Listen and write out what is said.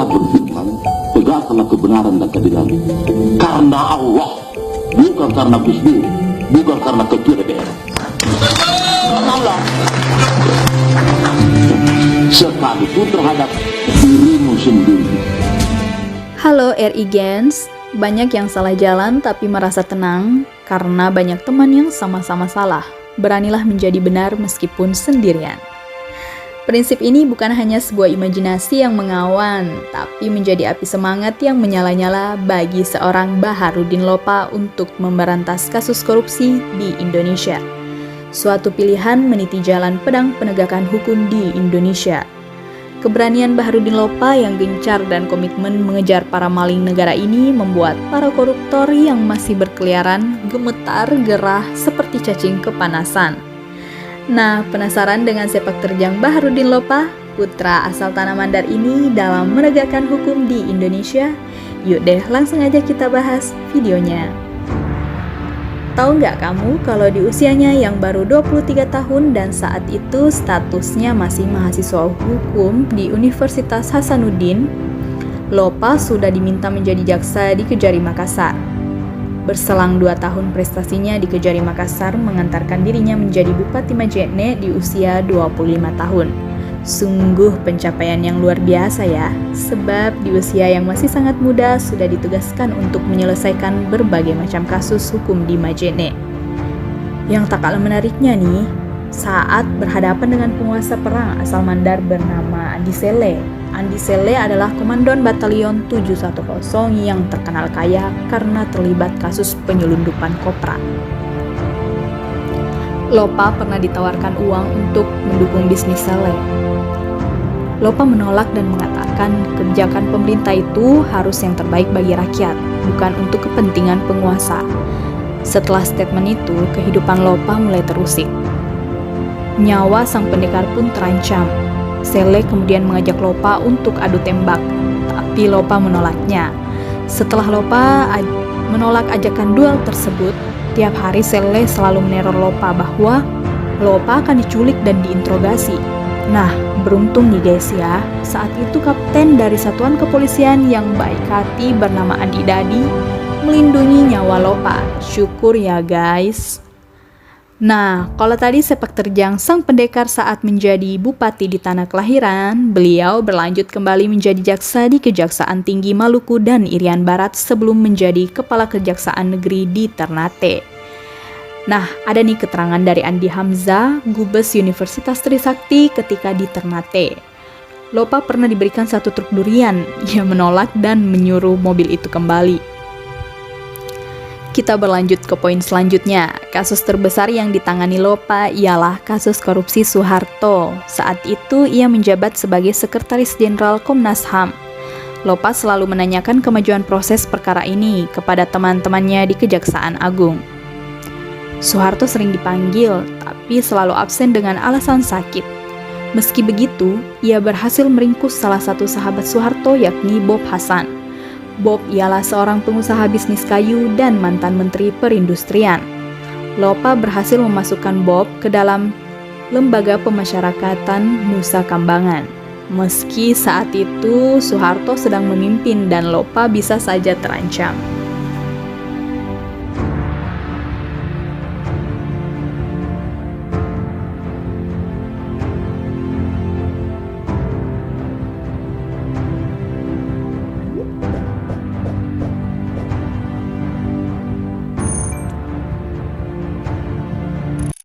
berfirman, tegakkanlah kebenaran dan keadilan. Karena Allah, bukan karena Gus Dur, bukan karena ketua DPR. Karena Allah. Sekalipun terhadap dirimu sendiri. Halo RI Gens, banyak yang salah jalan tapi merasa tenang karena banyak teman yang sama-sama salah. Beranilah menjadi benar meskipun sendirian. Prinsip ini bukan hanya sebuah imajinasi yang mengawan, tapi menjadi api semangat yang menyala-nyala bagi seorang Baharudin Lopa untuk memberantas kasus korupsi di Indonesia. Suatu pilihan meniti jalan pedang penegakan hukum di Indonesia. Keberanian Baharudin Lopa yang gencar dan komitmen mengejar para maling negara ini membuat para koruptor yang masih berkeliaran gemetar gerah seperti cacing kepanasan. Nah, penasaran dengan sepak terjang Baharudin Lopa, putra asal Tanah Mandar ini dalam menegakkan hukum di Indonesia? Yuk deh, langsung aja kita bahas videonya. Tahu nggak kamu kalau di usianya yang baru 23 tahun dan saat itu statusnya masih mahasiswa hukum di Universitas Hasanuddin, Lopa sudah diminta menjadi jaksa di Kejari Makassar. Berselang 2 tahun prestasinya di Kejari Makassar mengantarkan dirinya menjadi Bupati Majene di usia 25 tahun. Sungguh pencapaian yang luar biasa ya, sebab di usia yang masih sangat muda sudah ditugaskan untuk menyelesaikan berbagai macam kasus hukum di Majene. Yang tak kalah menariknya nih, saat berhadapan dengan penguasa perang asal Mandar bernama Andi Sele. Andi Sele adalah komandan batalion 710 yang terkenal kaya karena terlibat kasus penyelundupan kopra. Lopa pernah ditawarkan uang untuk mendukung bisnis Sele. Lopa menolak dan mengatakan kebijakan pemerintah itu harus yang terbaik bagi rakyat, bukan untuk kepentingan penguasa. Setelah statement itu, kehidupan Lopa mulai terusik. Nyawa sang pendekar pun terancam. Sele kemudian mengajak Lopa untuk adu tembak, tapi Lopa menolaknya. Setelah Lopa menolak ajakan duel tersebut, tiap hari Sele selalu meneror Lopa bahwa Lopa akan diculik dan diinterogasi. Nah, beruntung nih guys ya, saat itu kapten dari satuan kepolisian yang baik hati bernama Andi Dadi melindungi nyawa Lopa. Syukur ya guys. Nah, kalau tadi sepak terjang sang pendekar saat menjadi bupati di tanah kelahiran, beliau berlanjut kembali menjadi jaksa di Kejaksaan Tinggi Maluku dan Irian Barat sebelum menjadi kepala Kejaksaan Negeri di Ternate. Nah, ada nih keterangan dari Andi Hamzah, Gubes Universitas Trisakti ketika di Ternate. Lopa pernah diberikan satu truk durian, ia menolak dan menyuruh mobil itu kembali. Kita berlanjut ke poin selanjutnya. Kasus terbesar yang ditangani Lopa ialah kasus korupsi Soeharto. Saat itu ia menjabat sebagai Sekretaris Jenderal Komnas HAM. Lopa selalu menanyakan kemajuan proses perkara ini kepada teman-temannya di Kejaksaan Agung. Soeharto sering dipanggil, tapi selalu absen dengan alasan sakit. Meski begitu, ia berhasil meringkus salah satu sahabat Soeharto yakni Bob Hasan. Bob ialah seorang pengusaha bisnis kayu dan mantan menteri perindustrian. Lopa berhasil memasukkan Bob ke dalam lembaga pemasyarakatan Nusa Kambangan. Meski saat itu Soeharto sedang memimpin dan Lopa bisa saja terancam.